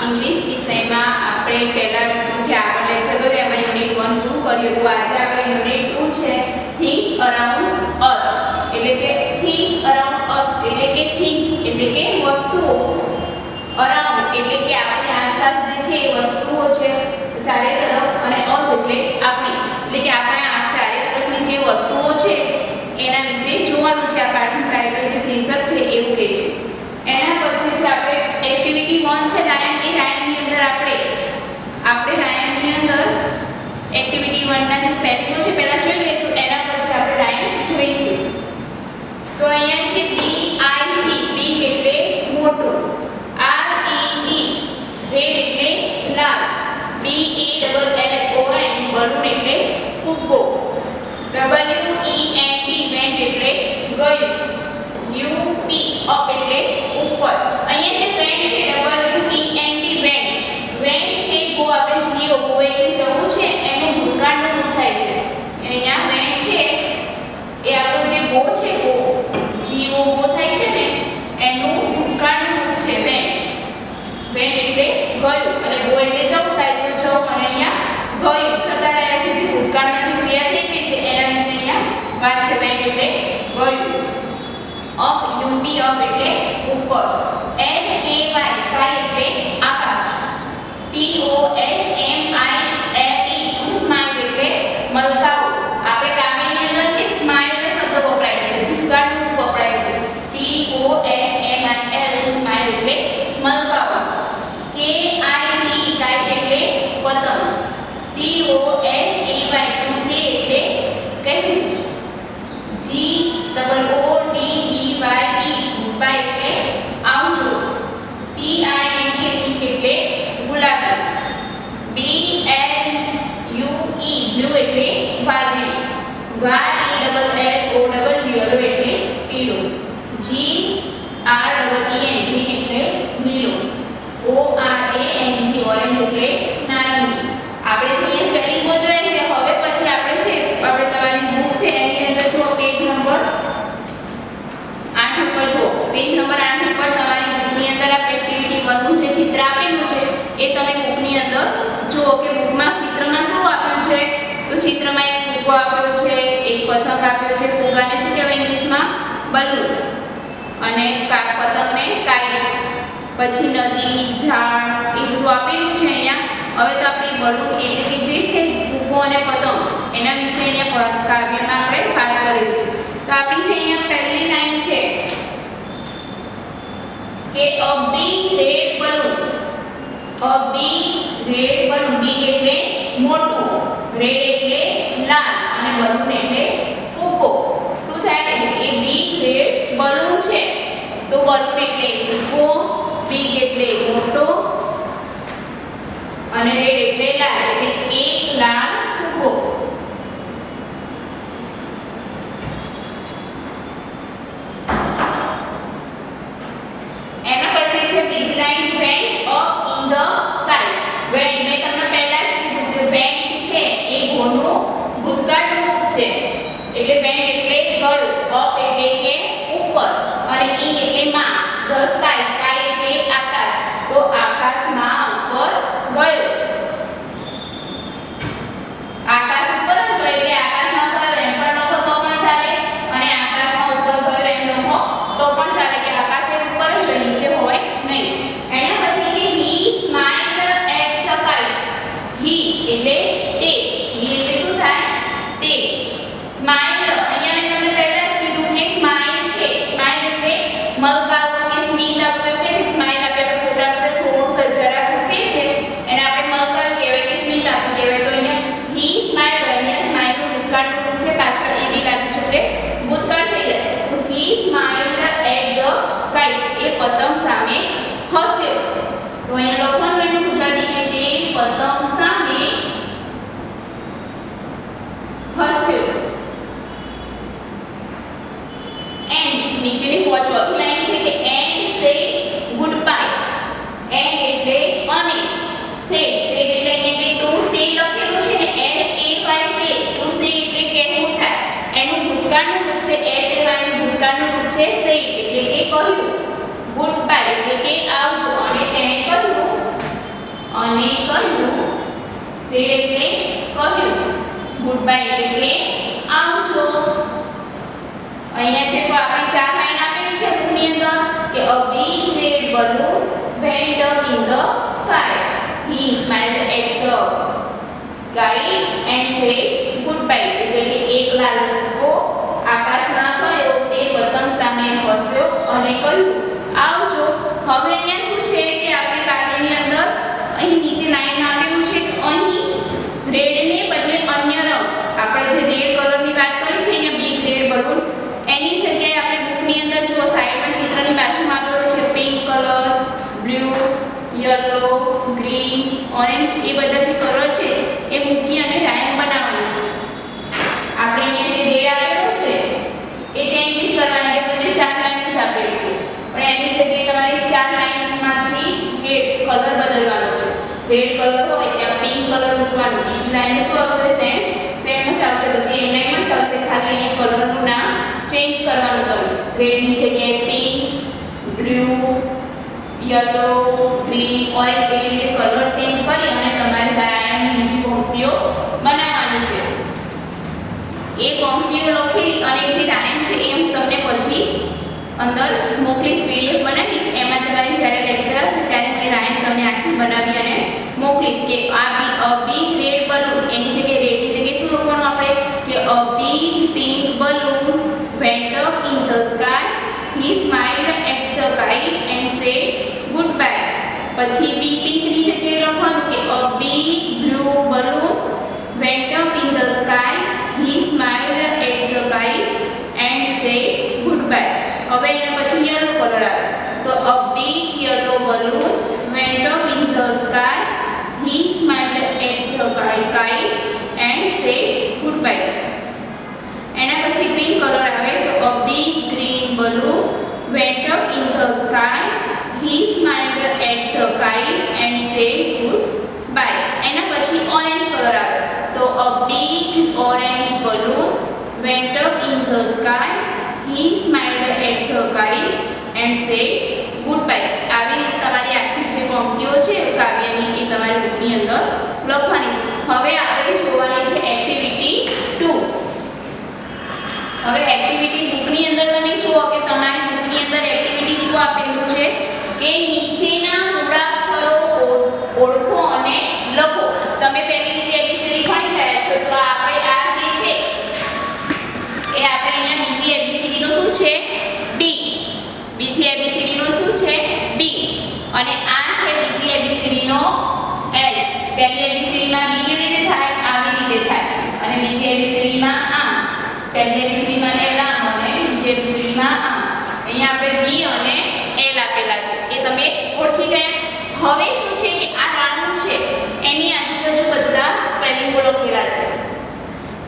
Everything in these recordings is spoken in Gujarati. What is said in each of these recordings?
इंग्लिश विषय में આપણે પહેલા જે આગળ લેક્ચર કર્યો એમાં યુનિટ 1 પૂરું કર્યું તો આજે આપણે યુનિટ 2 છે થિંગ્સ અરાઉન્ડ અસ એટલે કે થિંગ્સ અરાઉન્ડ અસ એટલે કે થિંગ્સ એટલે કે વસ્તુઓ અરાઉન્ડ એટલે કે આપણી આસપાસ જે છે એ વસ્તુઓ છે ચારે તરફ અને અસ એટલે આપણી એટલે કે આપણા ચારે તરફની જે વસ્તુઓ છે એના વિશે જોવાનું છે આ પાઠનું ટાઇટલ જે શીર્ષક છે એવું કહે છે એના પછી છે આપણે એક્ટિવિટી 1 છે રાયમ એ રાયમની અંદર આપણે રાયમની અંદર એક્ટિવિટી 1 ના જે સ્પેલિંગો છે પહેલા જોઈ લઈશું એના પછી આપણે રાયમ જોઈશું તો અહીંયા છે BIG બી એટલે મોટો RED રેડ એટલે લાલ BALLON બલૂન એટલે ફુગ્ગો WENT વેન્ટ એટલે ગયું UP અપ એટલે ઉપર અહીંયા જે વેન્ટ છે WENT વેન્ટ છે ગો આપણે જીઓ ગો એટલે જવું છે એનું ભૂતકાળનું રૂપ થાય છે અહીંયા વેન્ટ છે એ આપણો જે ગો છે ગો જીઓ ગો થાય છે ને એનું ભૂતકાળનું રૂપ છે વેન્ટ એટલે ગયું અને ગો એટલે જવું થાય તો જવું અને અહીંયા ગયું જતા રહ્યા છે જે ભૂતકાળમાં જે ક્રિયા થઈ ગઈ છે એના વિશે અહીંયા વાત છે વેન્ટ એટલે ગયું અપ UP અપ એટલે ઉપર SKY સ્કાય એટલે આકાશ TOSMILE સ્માઈલ એટલે મલકાવું આપણે કાવ્યની અંદર જે સ્માઈલ ને શબ્દ વપરાય છે ભૂતકાળનું રૂપ વપરાય છે TOSMILE સ્માઈલ એટલે મલકાવું KIT કાઇટ એટલે પતંગ TOSAY ટુ સે એટલે કહેવું GOODBYE ગુડબાય એટલે આવજો PINK પિંક એટલે ગુલાબી BLUE બ્લુ એટલે વાદળી YELLOW એટલે પીળો GREEN ગ્રીન એટલે લીલો ORANG ઓરેન્જ એટલે નારંગી આપણે જે અહીંયા સ્પેલિંગો જોઈએ છે હવે પછી આપણે તમારી બુક છે એની અંદર જો પેજ નંબર 8 ઉપર જો પેજ નંબર 8 ઉપર તમારી બુકની અંદર આ એક્ટિવિટી 1 નું જે ચિત્ર આપેલું છે એ તમે બુકની અંદર જુઓ કે બુકમાં ચિત્રમાં શું આપ્યું છે તો ચિત્રમાં એક ફુગ્ગો આપ્યો છે એક પતંગ આપ્યો છે ફુગ્ગાને શું કહેવાય ઇંગ્લિશમાં બલૂન અને પતંગને કાઇટ પછી નદી ઝાડ એ બધું આપેલું છે અહીંયા હવે તો આપણે બલૂન એટલે કે જે છે ફુગ્ગો અને પતંગ એના વિશે અહીંયા કાવ્યમાં આપણે વાત કરેલી છે તો આપણી જે અહીંયા પહેલી લાઈન છે કે a big red balloon big એટલે મોટું red એટલે લાલ અને balloon એટલે ફુગ્ગો શું થાય કે એ big red balloon છે તો balloon એટલે ફુગ્ગો big એટલે મોટો અને red એટલે લાલ એટલે એક લાલ ફુગ્ગો એના પછી છે બીજી line vent up in the sky vent મેં તમને પહેલા જ કીધું કે વેન્ટ છે એ ગોનું ભૂતકાળનું રૂપ છે એટલે વેન્ટ એટલે ગયો અપ એટલે કે ઉપર અને ઇન એટલે માં ધ સ્કાય સ્કાય એટલે આકાશ તો આકાશમાં ઉપર ગયો આકાશ ઉપર જ હોય એટલે આકાશમાં ગયો એમ પણ લખો તો પણ ચાલે અને આકાશમાં ઉપર ગયો એમ લખો તો પણ ચાલે કે આકાશ એ ઉપર જ હોય નીચે હોય નહીં એના પછી કે હી સ્માઇલ્ડ એટ ધ કાઇટ હી એટલે તે હી એટલે શું થાય તે સ્માઇલ્ડ અહીંયા મેં તમને પહેલા જ કીધું કે સ્માઇલ છે સ્માઇલ એટલે મલકાવો કે સ્મિત આપવું એવું કે છે સ્માઇલ આપ્યા ફોટા પર થોડું સજ્જરા ખસે છે એને આપણે મલકાવ કહેવાય કે સ્મિત આપવું કહેવાય તો અહીંયા હી સ્માઇલ્ડ અહીંયા સ્માઇલનું ભૂતકાળનું રૂપ છે પાછળ ઈડી લાગ્યું છે એટલે ભૂતકાળ થઈ જાય તો હી સ્માઇલ્ડ એટ ધ કાઇટ એ પતંગ સામે હસ્યો તો અહીંયા લખવાનું એનું ગુજરાતી કે તે પતંગ સામે હસ્યો એન્ડ નીચેની ચોથી લાઈન છે કે and say good bye and એટલે અને સે એટલે અહીંયા કે ટુ સે લખેલું છે ને SAY સે ટુ સે એટલે કહેવું થાય એનું ભૂતકાળનું રૂપ છે SAY નું ભૂતકાળનું રૂપ છે સે એટલે કે કહ્યું ગુડ બાય એટલે કે આવજો અને તેણે કહ્યું સે એટલે કહ્યું, ગુડ બાય એટલે આવજો. અહીંયા છે તો આપણી ચાર લાઈન આપેલી છે બુકની અંદર કે a big red balloon went up in the sky. He smiled at the sky and said goodbye. એટલે કે એક લાલ ફુગ્ગો આકાશમાં ગયો, તે પતંગ સામે હસ્યો અને કહ્યું આવજો. હવે અહીંયા શું છે કે આપણે કાવ્યની અંદર અહીં નીચે લાઈન આપેલું છે કે અહીં રેડને બદલે અન્ય રંગ, આપણે જે રેડ કલરની વાત કરી છે અહીંયા બિગ રેડ બલૂન, એની જગ્યાએ આપણે બુકની અંદર જો સાઈડમાં ચિત્રની બાજુમાં આપેલો છે pink colour, blue, yellow, green, orange, એ બધા જે કલર છે એ મૂકી અને રાઈમ બનાવવાની છે. આપણે અહીંયા જે રેડ આપેલો છે એ ચેન્જીસ કરવાના કે તમને ચાર લાઈન જ આપેલી છે, પણ એની જગ્યાએ તમારે ચાર લાઈનમાંથી રેડ કલર બદલવાનો છે. રેડ કલર હોય ત્યાં પિંક કલર મૂકવાનો, બીજી લાઈન શું આવશે સેમ જ આવશે, બધી એમ લાઈન જ આવશે, ખાલી અહીંયા કલરનું નામ ચેન્જ કરવાનું તમે. રેડની જગ્યાએ pink, blue, yellow, green, orange એવી રીતે કલર ચેન્જ કરી અને તમારે લાઈનની બીજી પંક્તિઓ બનાવવાની છે. એ પંક્તિઓ લખેલી અને જે રાઈમ છે એ હું તમને પછી અંદર મોકલીશ, પીડીએફ બનાવીશ. એમાં તમારે જ્યારે લેક્ચર હશે ત્યારે હું એ રાઈમ તમને આખી બનાવી અને મોકલીશ કે આ બિગ રેડ બલૂન, એની જગ્યાએ રેડની જગ્યાએ શું લખવાનું આપણે કે a big pink balloon went up in the sky. He smiled at the kite and said goodbye. પછી બી પિંકની જગ્યાએ લખવાનું કે a big blue balloon went up in the sky. He smiled at the kite and said goodbye. હવે એના પછી યલો કલર આવે તો a big yellow balloon went up in the sky. He smiled at the kite and said goodbye. એના પછી ગ્રીન કલર આવે તો a big green balloon went up in the sky. He smiled at the kite and said goodbye. એના પછી ઓરેન્જ કલર આવે તો a big orange balloon went up in the sky. He smiled at the kite and said goodbye. આવી રીતે તમારી આખી જે પંક્તિઓ છે કાવ્યની એ તમારી બુકની અંદર લખવાની છે. હવે આપણે જોવાની છે એક્ટિવિટી 2. હવે એક્ટિવિટી બુકની અંદર તમે જુઓ કે તમારી બુકની અંદર એક્ટિવિટી 2 આપેલું છે કે નીચેના મૂળાક્ષરો ઓળખો અને લખો. તમે પહેલી જે એબીસીડી ભણી ગયા છો તો આપણે આ જે છે એ આપણે અહીંયા બીજી એબીસીડી નો શું છે ડી, બીજી એબીસીડી નો શું છે ડી અને આ છે બીજી એબીસીડી નો એલ. પહેલી એબીસીડી માં બી કેવી રીતે થાય, આવી રીતે થાય, અને બીજી એબીસીડી માં આમ. પહેલી એબીસીડી માં એલ આમ અને બીજી એબીસીડી માં આમ. અહીંયા આપણે બી અને એલ આપેલા છે એ તમે ઓળખી ગયા. હવે શું છે કે આ રાઉન્ડ છે એની આજુબાજુ બધા સ્પેલિંગો લખેલા છે.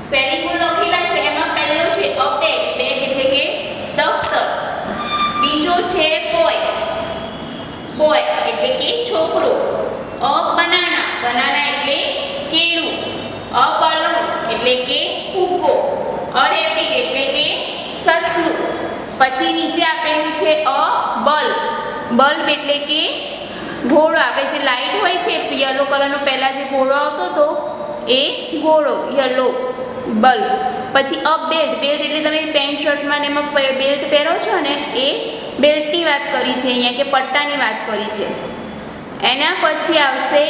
સ્પેલિંગો લખેલા છે એમાં પહેલો છે અ બેગ, બેગ એટલે કે દફતર. બીજો છે બોય, બોય એટલે કે છોકરો. અ બનાના, બનાના એટલે કેળું. અ બલૂન એટલે કે ફુગ્ગો. અ રેબિટ એટલે કે સસલું. પછી નીચે આપેલું છે અ બલ્બ, બલ્બ એટલે કે ઘોડો. આપણે જે લાઈટ હોય છે યલો કલરનો પહેલા જે ઘોડો આવતો હતો એ ઘોડો યલો બલ્બ. પછી અ બેલ્ટ, બેલ્ટ એટલે તમે પેન્ટ શર્ટમાં ને એમાં બેલ્ટ પહેરો છો ને એ બેલ્ટની વાત કરી છે અહીંયા કે પટ્ટાની વાત કરી છે. એના પછી આવશે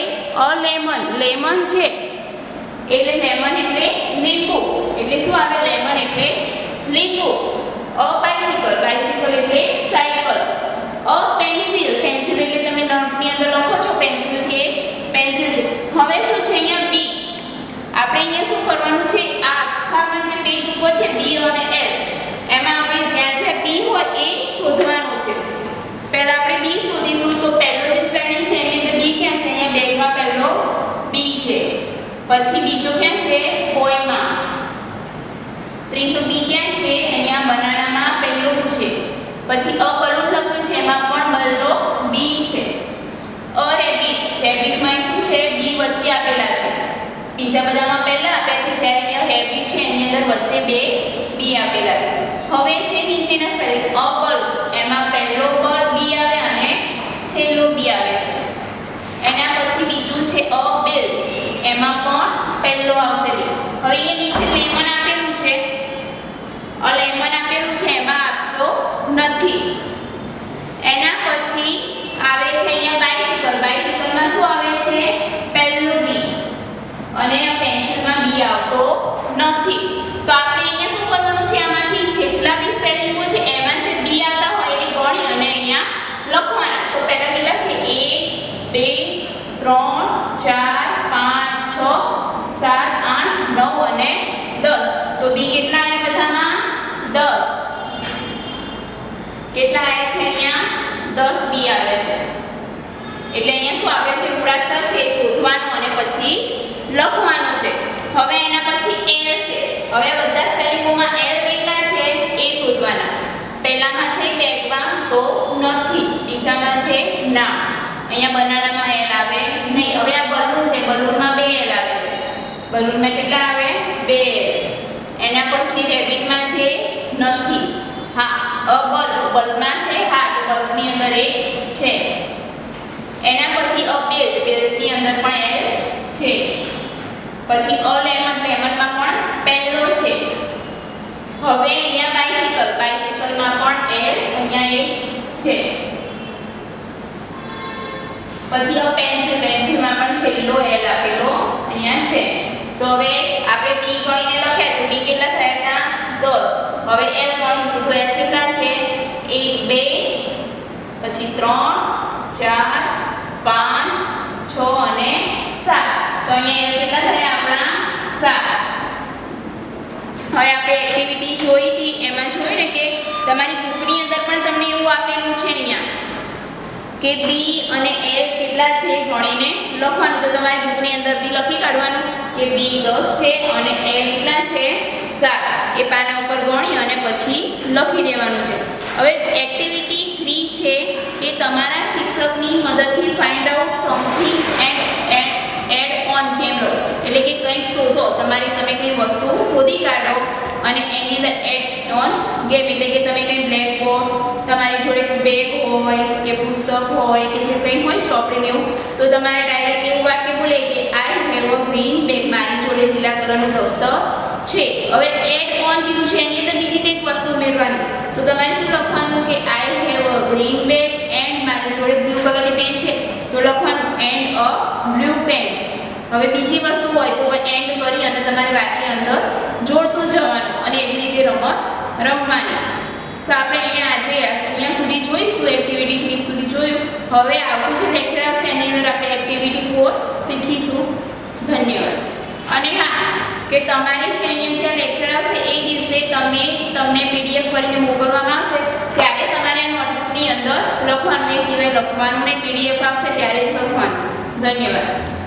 અ લેમન, લેમન છે એટલે લેમન એટલે લીંબુ. એટલે શું આવે લેમન એટલે લીંબુ. અ બાઇસિકલ, બાઇસિકલ એટલે સાયકલ. અ પેન્સિલ, પેન્સિલ એટલે તમે નોટની અંદર લખો છો પેન્સિલથી એ પેન્સિલ છે. હવે શું છે અહીંયા બી, આપણે અહીંયા શું કરવાનું છે આ આખામાં જે પેજ ઉપર છે બી અને એલ એમાં આપણે જ્યાં જ્યાં બી હોય એ શોધવાનું છે. પહેલા આપણે બી શોધીશું તો પહેલો જે સ્પેલિંગ છે એની અંદર બી ક્યાં છે, અહીંયા બેગમાં પહેલો બી છે. પછી બીજો ક્યાં છે બોયમાં. ત્રીજો બી ક્યાં છે અહીંયા બનાનામાં પહેલો જ છે. પછી અ બલૂન લખ્યું છે એમાં પણ પહેલો બી છે. અ રેબિટ, રેબિટમાં શું છે બી વચ્ચે આપેલા છે. બીજા બધામાં પહેલા આપ્યા છે જ્યારે અહીંયા રેબિટ છે એની અંદર વચ્ચે બે બી આપેલા છે. હવે છે નીચેના સ્પેલિંગ અ બલ્બ, એમાં પહેલો પર બી આવે અને છેલ્લો બી આવે છે. એના પછી બીજું છે અ બેલ, એમાં આવશે બી. હવે એ નીચે લેમન આપેલું છે, લેમન આપેલું છે એમાં આપતો નથી. એના પછી આવે છે અહીંયા બાઇસિકલ. બાઇસિકલમાં શું આવે છે? પહેલું બી, અને આ પેન્સિલમાં બી આવતો નથી. તો આપણે અહીંયા શું કરવાનું છે? આમાંથી જેટલા બી સ્પેલિંગો છે એમાં જે બી આવતા હોય એ ગણી અને અહીંયા લખવાના. તો પહેલા કેટલા છે? 1 2 3 4 5 6 7 8 9 અને 10. તો બી કેટલા આવ્યા બધામાં? 10. કેટલા આવ્યા છે અહીંયા? 10 બી આવે છે. એટલે અહીંયા શું આવે છે? મૂળાક્ષર છે એ શોધવાનું અને પછી લખવાનું છે. હવે એના પછી એલ છે. હવે બધા સ્પેલિંગોમાં એલ કેટલા છે એ શોધવાના. પહેલામાં છે બેગમાં તો નથી, બીજામાં છે ના. અહીંયા બનાનામાં એલ આવે નહીં. હવે આ બલૂન છે, બલૂનમાં 2 એલ આવે છે. બલૂનમાં કેટલા આવે? 2 એલ. એના પછી રેબિટમાં છે નથી. હા, બલ્બમાં છે હા, તો બલ્બની અંદર એક છે. એના પછી બેલ્ટ, બેલ્ટની અંદર પણ એલ છે. પછી લેમન, લેમનમાં પણ પહેલો છે. હવે અહીંયા બાઇસિકલ, બાઇસિકલમાં પણ એલ અહીંયા એક છે. પછી પેન્સિલ, પેન્સિલમાં પણ છેલ્લો એલ આપેલો અહીંયા છે. તો હવે આપણે બી ગણીને લખ્યા તો બી કેટલા થયા હતા? 10. હવે એલ ગણીશું તો એલ કેટલા છે? 1 2 પછી 3 4 5 6 અને 7. તો અહીંયા એલ કેટલા થયા આપણા? 7. હવે આપણે એક્ટિવિટી જોઈ હતી એમાં જોયું ને કે તમારી બુકની અંદર પણ તમને એવું આપેલું છે અહીંયા કે બી અને એલ કેટલા છે ગણીને લખવાનું. તો તમારી બુકની અંદર બી લખી કાઢવાનું કે બી 10 છે અને એલ કેટલા છે? 7. એ પાના ઉપર ગણી અને પછી લખી દેવાનું છે. હવે એક્ટિવિટી 3 છે કે તમારા શિક્ષકની મદદથી find out something add on game. એટલે કે કંઈક શોધો, તમે કંઈ વસ્તુ શોધી કાઢો અને એની અંદર એડ ઓન ગેમ. એટલે કે તમે કંઈ બ્લેકબોર્ડ, તમારી જોડે બેગ હોય કે પુસ્તક હોય કે જે કંઈ હોય ચોપડી એવું, તો તમારે ડાયરેક્ટ એવું વાક્ય બોલે કે I have a green bag. મારી જોડે લીલા કલરનું દફતર છે. હવે એડ ઓન કીધું છે એની અંદર બીજી કંઈક વસ્તુ ઉમેરવાની. તો તમારે શું લખવાનું કે I have a green bag and મારી જોડે બ્લુ કલરની પેન છે તો લખવાનું એન્ડ અ બ્લુ પેન. હવે બીજી વસ્તુ હોય તો એન્ડ કરી અને તમારે વાક્ય અંદર જોડતું જવાનું અને એવી રીતે રમત રમવાની. તો આપણે અહીંયા સુધી જોઈશું, એક્ટિવિટી 3 સુધી જોયું. હવે આવતું જે લેક્ચર આવશે એની અંદર આપણે એક્ટિવિટી 4 શીખીશું. ધન્યવાદ. અને હા, કે તમારે છે અહીંયા જે લેક્ચર આવશે એ દિવસે તમને PDF કરીને મોકલવામાં આવશે ત્યારે તમારે નોટબુકની અંદર લખવાનું, એ સિવાય લખવાનું ને PDF આવશે ત્યારે જ લખવાનું. ધન્યવાદ.